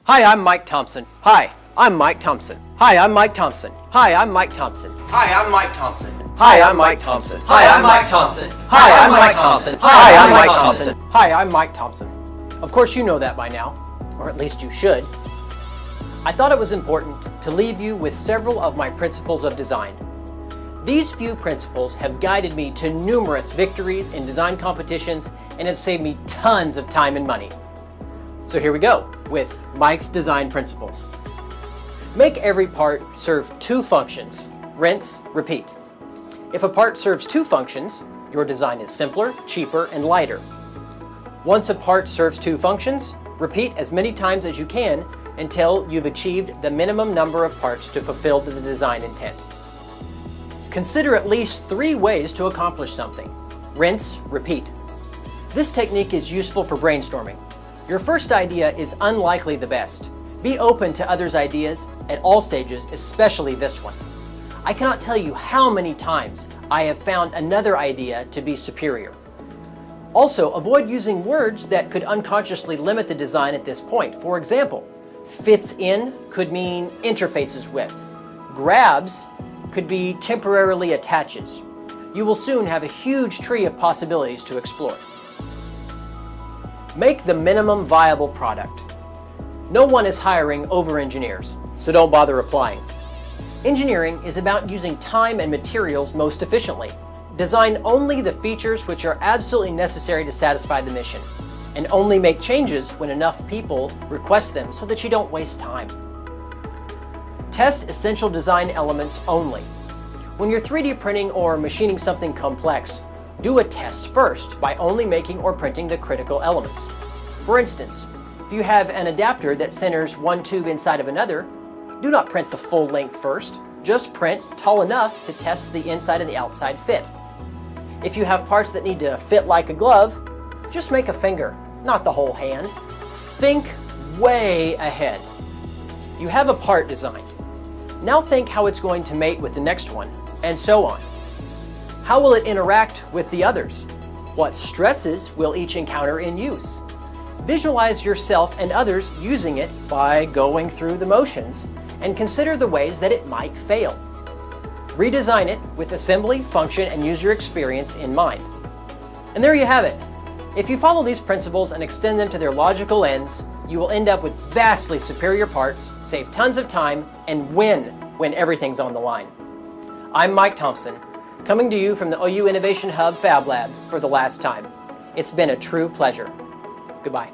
Hi, I'm Mike Thompson. Hi, I'm Mike Thompson. Hi, I'm Mike Thompson. Hi, I'm Mike Thompson. Hi, I'm Mike Thompson. Hi, I'm Mike Thompson. Hi, I'm Mike Thompson. Hi, I'm Mike Thompson. Hi, I'm Mike Thompson. Hi, I'm Mike Thompson. Of course you know that by now, or at least you should. I thought it was important to leave you with several of my principles of design. These few principles have guided me to numerous victories in design competitions and have saved me tons of time and money. So here we go with Mike's design principles. Make every part serve two functions: rinse, repeat. If a part serves two functions, your design is simpler, cheaper, and lighter. Once a part serves two functions, repeat as many times as you can until you've achieved the minimum number of parts to fulfill the design intent. Consider at least 3 ways to accomplish something. Rinse, repeat. This technique is useful for brainstorming. Your first idea is unlikely the best. Be open to others' ideas at all stages, especially this one. I cannot tell you how many times I have found another idea to be superior. Also, avoid using words that could unconsciously limit the design at this point. For example, fits in could mean interfaces with. Grabs could be temporarily attaches. You will soon have a huge tree of possibilities to explore. Make the minimum viable product. No one is hiring over-engineers, so don't bother applying. Engineering is about using time and materials most efficiently. Design only the features which are absolutely necessary to satisfy the mission, and only make changes when enough people request them so that you don't waste time. Test essential design elements only. When you're 3D printing or machining something complex, do a test first by only making or printing the critical elements. For instance, if you have an adapter that centers one tube inside of another, do not print the full length first. Just print tall enough to test the inside and the outside fit. If you have parts that need to fit like a glove, just make a finger, not the whole hand. Think way ahead. You have a part designed. Now think how it's going to mate with the next one, and so on. How will it interact with the others? What stresses will each encounter in use? Visualize yourself and others using it by going through the motions, and consider the ways that it might fail. Redesign it with assembly, function, and user experience in mind. And there you have it. If you follow these principles and extend them to their logical ends, you will end up with vastly superior parts, save tons of time, and win when everything's on the line. I'm Mike Thompson, coming to you from the OU Innovation Hub Fab Lab for the last time. It's been a true pleasure. Goodbye.